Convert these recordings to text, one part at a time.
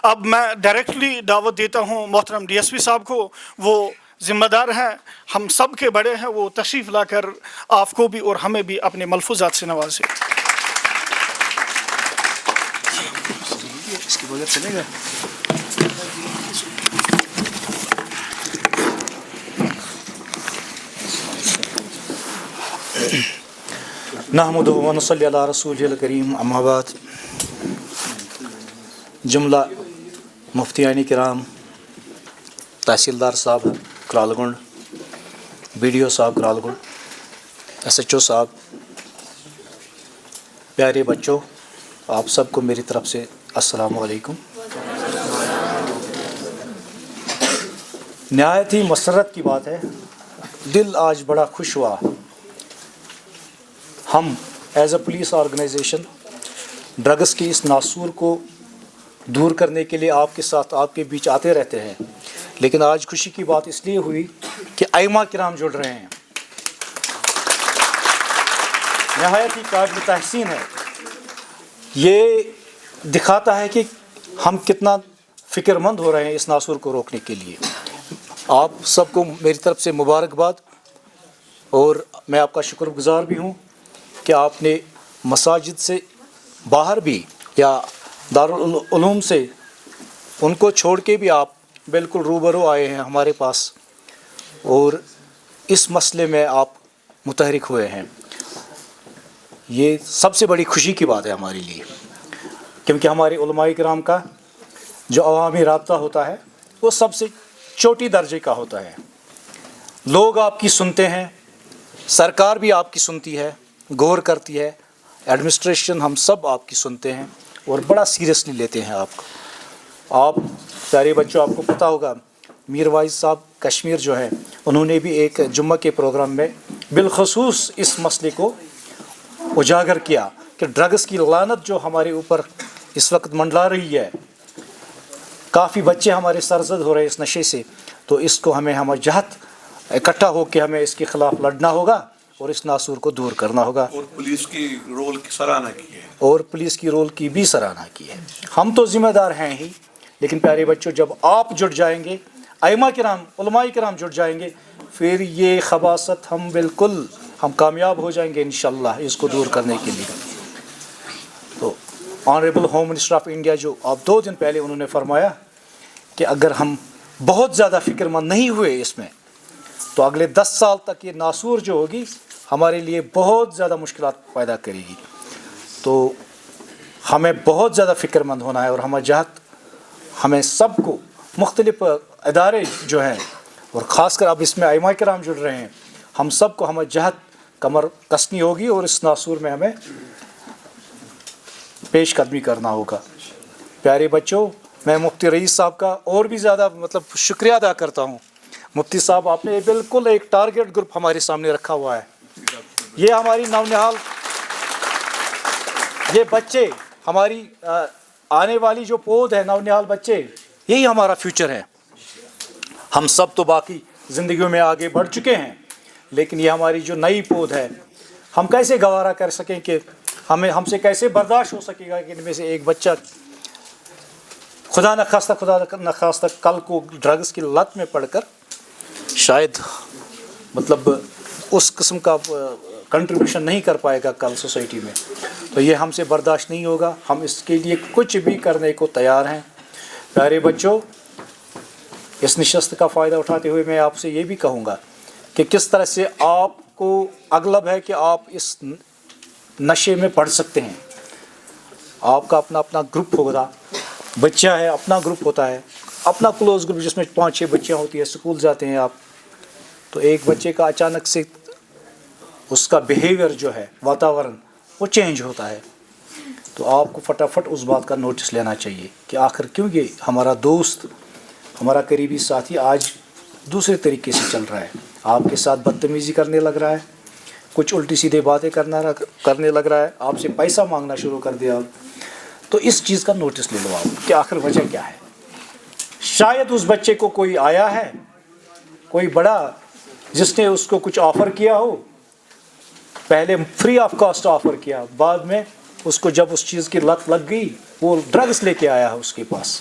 اب میں ڈائریکٹلی دعوت دیتا ہوں محترم ڈی ایس پی صاحب کو، وہ ذمہ دار ہیں، ہم سب کے بڑے ہیں، وہ تشریف لا کر آپ کو بھی اور ہمیں بھی اپنے ملفوظات سے نوازے۔ اس کے بغیر چلے گا؟ نحمدہ و نصلی علی رسولہ الکریم، اما بعد۔ جملہ مفتیان کرام، تحصیلدار صاحب کرال گنڈ، بی ڈی او صاحب کرال گنڈ، ایس ایچ او صاحب، پیارے بچوں، آپ سب کو میری طرف سے السلام علیکم۔ نہایت ہی مسرت کی بات ہے، دل آج بڑا خوش ہوا۔ ہم as a police organization drugs کی اس ناسور کو دور کرنے کے لیے آپ کے ساتھ، آپ کے بیچ آتے رہتے ہیں، لیکن آج خوشی کی بات اس لیے ہوئی کہ ائمہ کرام جڑ رہے ہیں۔ نہایت ہی قابل تحسین ہے، یہ دکھاتا ہے کہ ہم کتنا فکر مند ہو رہے ہیں اس ناسور کو روکنے کے لیے۔ آپ سب کو میری طرف سے مبارکباد، اور میں آپ کا شکر گزار بھی ہوں کہ آپ نے مساجد سے باہر بھی یا دارالعلوم سے ان کو چھوڑ کے بھی آپ بالکل روبرو آئے ہیں ہمارے پاس، اور اس مسئلے میں آپ متحرک ہوئے ہیں۔ یہ سب سے بڑی خوشی کی بات ہے ہمارے لیے، کیونکہ ہمارے علماء کرام کا جو عوامی رابطہ ہوتا ہے وہ سب سے چھوٹی درجے کا ہوتا ہے۔ لوگ آپ کی سنتے ہیں، سرکار بھی آپ کی سنتی ہے، غور کرتی ہے، ایڈمنسٹریشن ہم سب آپ کی سنتے ہیں اور بڑا سیریسلی لیتے ہیں آپ کو۔ آپ پیارے بچوں، آپ کو پتہ ہوگا میر وائز صاحب کشمیر جو ہے، انہوں نے بھی ایک جمعہ کے پروگرام میں بالخصوص اس مسئلے کو اجاگر کیا کہ ڈرگس کی لعنت جو ہمارے اوپر اس وقت منڈلا رہی ہے، کافی بچے ہمارے سرزد ہو رہے ہیں اس نشے سے، تو اس کو ہمیں جہت اکٹھا ہو کے ہمیں اس کے خلاف لڑنا ہوگا اور اس ناسور کو دور کرنا ہوگا۔ اور پولیس کی رول کی سراہنا کی ہے، اور پولیس کی رول کی بھی سراہنا کی ہے۔ ہم تو ذمہ دار ہیں ہی، لیکن پیارے بچوں، جب آپ جڑ جائیں گے، ائمہ کرام، علماء کرام جڑ جائیں گے، پھر یہ خباثت ہم کامیاب ہو جائیں گے انشاءاللہ اس کو دور کرنے کے لیے۔ تو honourable home minister of India جو آپ 2 دن پہلے انہوں نے فرمایا کہ اگر ہم بہت زیادہ فکر مند نہیں ہوئے اس میں، تو اگلے 10 سال تک یہ ناسور جو ہوگی ہمارے لیے بہت زیادہ مشکلات پیدا کرے گی۔ تو ہمیں بہت زیادہ فکر مند ہونا ہے، اور ہمیں سب کو، مختلف ادارے جو ہیں، اور خاص کر اب اس میں ائمہ کرام جڑ رہے ہیں، ہم سب کو ہمیں جہت کمر کسنی ہوگی اور اس ناسور میں ہمیں پیش قدمی کرنا ہوگا۔ پیارے بچوں، میں مفتی رئیس صاحب کا اور بھی زیادہ شکریہ ادا کرتا ہوں۔ مفتی صاحب، آپ نے بالکل ایک ٹارگیٹ گروپ ہمارے سامنے رکھا ہوا ہے۔ یہ ہماری نونہال، یہ بچے ہماری آنے والی جو پود ہے، نونہال بچے، یہی ہمارا فیوچر ہے۔ ہم سب تو باقی زندگیوں میں آگے بڑھ چکے ہیں، لیکن یہ ہماری جو نئی پود ہے، ہم کیسے گوارا کر سکیں کہ ہم سے کیسے برداشت ہو سکے گا کہ ان میں سے ایک بچہ خدا نخواستہ کل کو ڈرگس کی لت میں پڑ کر شاید اس قسم کا کنٹریبیوشن نہیں کر پائے گا کل سوسائٹی میں، تو یہ ہم سے برداشت نہیں ہوگا۔ ہم اس کے لیے کچھ بھی کرنے کو تیار ہیں۔ پیارے بچوں، اس نشست کا فائدہ اٹھاتے ہوئے میں آپ سے یہ بھی کہوں گا کہ کس طرح سے آپ کو اغلب ہے کہ آپ اس نشے میں پڑھ سکتے ہیں۔ آپ کا اپنا گروپ ہوگا، بچہ ہے اپنا گروپ ہوتا ہے، اپنا کلوز گروپ جس میں 5-6 بچیاں ہوتی ہیں، اسکول جاتے ہیں آپ، تو ایک بچے کا اچانک سے اس کا بیہیویئر جو ہے، واتاورن، وہ چینج ہوتا ہے، تو آپ کو فٹافٹ اس بات کا نوٹس لینا چاہیے کہ آخر کیوں یہ ہمارا دوست، ہمارا قریبی ساتھی آج دوسرے طریقے سے چل رہا ہے، آپ کے ساتھ بدتمیزی کرنے لگ رہا ہے، کچھ الٹی سیدھے باتیں کرنے لگ رہا ہے، آپ سے پیسہ مانگنا شروع کر دیا آپ، تو اس چیز کا نوٹس لے لو آپ کہ آخر وجہ کیا ہے۔ شاید اس بچے کو کوئی آیا ہے، کوئی بڑا، جس نے اس کو کچھ آفر کیا ہو، پہلے فری آف کاسٹ آفر کیا، بعد میں اس کو جب اس چیز کی لت لگ گئی، وہ ڈرگس لے کے آیا ہے اس کے پاس،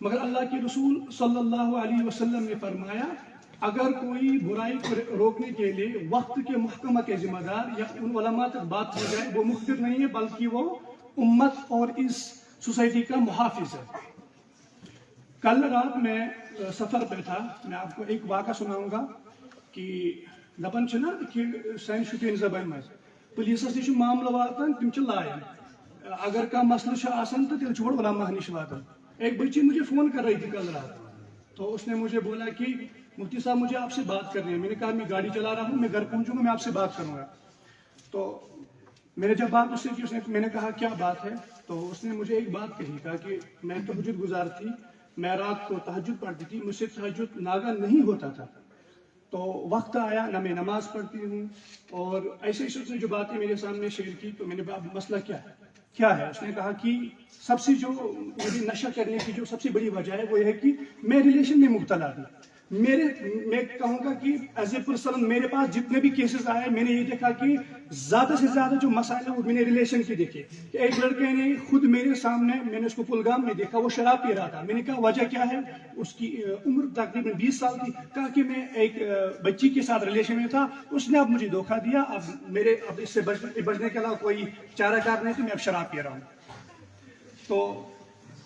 مگر اللہ کے رسول صلی اللہ علیہ وسلم نے فرمایا اگر کوئی برائی کو روکنے کے لیے وقت کے محکمہ کے ذمہ دار یا ان علماء تک بات ہو جائے وہ مخبر نہیں ہے بلکہ وہ امت اور اس سوسائٹی کا محافظ ہے. کل رات میں سفر پہ تھا. میں آپ کو ایک واقعہ سناؤں گا کہ دپان چھنا کہ سانہِ شُپین زبان مز پولیسس نش معاملہ واتان تم چھ لایان اگر کا مسئلہ چھ آسان تو تیل چھوڑ علماء نش واتان. ایک بچی مجھے فون کر رہی تھی کل رات تو اس نے مجھے بولا کہ مفتی صاحب مجھے آپ سے بات کرنی ہے. میں نے کہا میں گاڑی چلا رہا ہوں میں گھر پہنچوں گا میں آپ سے بات کروں گا. تو میں نے جب بات اس سے کی میں نے کہا کیا بات ہے تو اس نے مجھے ایک بات کہی کہا کہ میں تہجد گزار تھی میں رات کو تہجد پڑھتی تھی مجھ سے تہجد ناگا نہیں ہوتا تھا تو وقت آیا نہ میں نماز پڑھتی ہوں اور ایسے اس نے جو باتیں میرے سامنے شیئر کی تو میں نے کہا مسئلہ کیا ہے. اس نے کہا کہ سب سے جو میری نشہ کرنے کی جو سب سے بڑی وجہ ہے وہ یہ ہے کہ میں ریلیشن میں مبتلا ہوں. میں کہوں گا کہ ایز اے پرسن میرے پاس جتنے بھی کیسز آئے میں نے یہ دیکھا کہ زیادہ سے زیادہ جو مسائل ہیں وہ میں نے ریلیشن کے دیکھے. کہ ایک لڑکے نے خود میرے سامنے میں نے اس کو کلگام میں دیکھا وہ شراب پی رہا تھا. میں نے کہا وجہ کیا ہے اس کی عمر تقریباً 20 سال تھی. کہا کہ میں ایک بچی کے ساتھ ریلیشن میں تھا اس نے اب مجھے دھوکہ دیا اب اس سے بچنے کے علاوہ کوئی چارہ کار نہیں تو میں اب شراب پی رہا ہوں. تو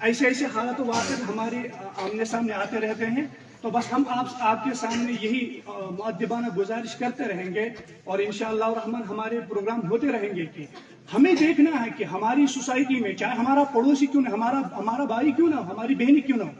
ایسے حالات و واقعات ہمارے آمنے سامنے آتے رہتے ہیں. تو بس ہم آپ کے سامنے یہی مؤدبانہ گزارش کرتے رہیں گے اور انشاءاللہ الرحمن ہمارے پروگرام ہوتے رہیں گے کہ ہمیں دیکھنا ہے کہ ہماری سوسائٹی میں چاہے ہمارا پڑوسی کیوں نہ ہمارا بھائی کیوں نہ ہو ہماری بہنی کیوں نہ ہو.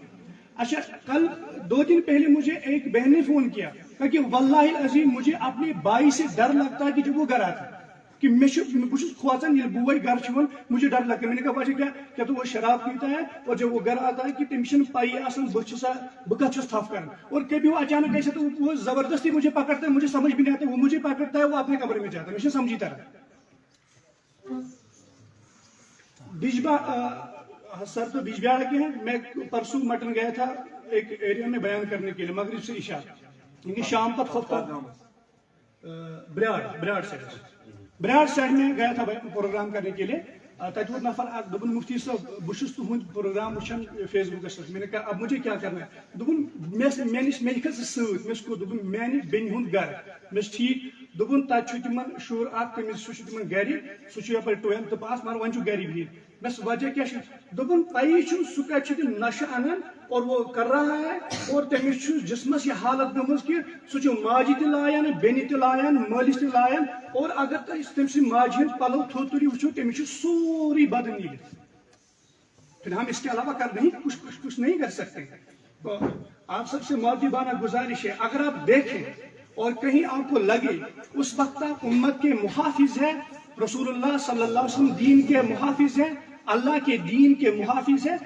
اچھا کل 2 دن پہلے مجھے ایک بہن نے فون کیا کہ واللہ العظیم مجھے اپنے بھائی سے ڈر لگتا ہے کہ جب وہ گھر آتا کہ بہت کھوژان یہ بوے گھر چون مجھے ڈر لگتا ہے. میں نے کہا وجہ کیا تو وہ شراب پیتا ہے اور جب وہ گھر آتا ہے کہ تمشن پائی آسان بہت تھپ کر اور کبھی وہ اچانک ایسے تو وہ زبردستی مجھے پکڑتا ہے مجھے سمجھ بھی نہیں آتا وہ مجھے پکڑتا ہے وہ اپنے کمرے میں جاتا ہے مجھے سمجھی طرح سر تو بیجبیاڑا کے ہیں. میں پرسوں مٹن گیا تھا ایک ایریا میں بیان کرنے کے لیے مغرب سے عشاء کیونکہ شام تک خود بریاڑ سائڈ میں گیا تھا پروگرام کرنے کے لیے. تک وہ نفر دبن مفتی صاحب بہت تہد پروگرام وچان فیس بکس پہ. میں نے کہا اب مجھے کیا کرنا ہے دبن میں کھس ست مس کو دبن میانہ بین ہند گھر مس ٹھیک دبن تک تمن شور اخ تمس سہ تمن گھر سہ یپر 12th پاس مگر ون گھر بہت. بس وجہ کیا دبن پی سہ کتہ نشہ انان اور وہ کر رہا ہے اور تمس جسمس یہ حالت گمز کہ سہ ماجہ تہ لایان بینہ تہ لایان مالس تہ لایان اور اگر تم سی ماجہ ہند پلو تھوڑ تھی وچو تمس سوری بدن نیلت. پھر ہم اس کے علاوہ کچھ نہیں کر سکتے. تو آپ سب سے مؤدبانہ گزارش ہے اگر آپ دیکھیں اور کہیں آپ کو لگے اس وقت آپ امت کے محافظ ہیں رسول اللہ صلی اللہ علیہ وسلم دین کے محافظ ہیں اللہ کے دین کے محافظ ہیں.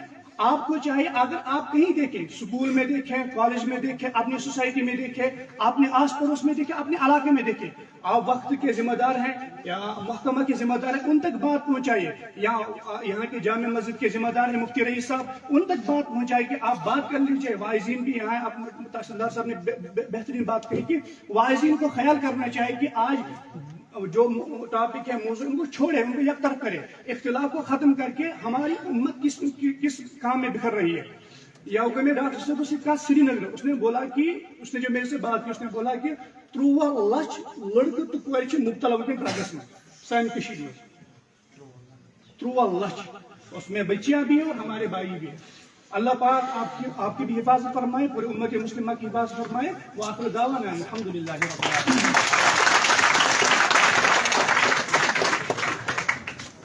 آپ کو چاہیے اگر آپ کہیں دیکھیں اسکول میں دیکھیں کالج میں دیکھیں اپنی سوسائٹی میں دیکھیں اپنے آس پڑوس میں دیکھیں اپنے علاقے میں دیکھیں آپ وقت کے ذمہ دار ہیں یا محکمہ کے ذمہ دار ہیں ان تک بات پہنچائیے یا یہاں کے جامع مسجد کے ذمہ دار ہیں مفتی رئیس صاحب ان تک بات پہنچائیے کہ آپ بات کر لیجیے. واعظین بھی یہاں تحصیلدار صاحب نے بہترین بات کہی کہ واعظین کو خیال کرنا چاہیے کہ آج جو ٹاپک ہے موضوع ان کو چھوڑے ان کو یک طرف کرے اختلاف کو ختم کر کے ہماری امت کس کام میں بکھر رہی ہے. یا میں ڈاکٹر صاحب سے کہا سری نگر اس نے بولا کہ اس نے جو میرے سے بات کی اس نے بولا کہ 13 لچھ لڑکے تو کور مبتلا ونکن ڈرگس میں سانہ کشیر میں 13 لچھ اس میں بچیاں بھی ہیں اور ہمارے بھائی بھی ہیں. اللہ پاک آپ کی بھی حفاظت فرمائے پورے امت مسلمہ کی حفاظت فرمائے. وآخر دعوانا الحمدللہ رب العالمین.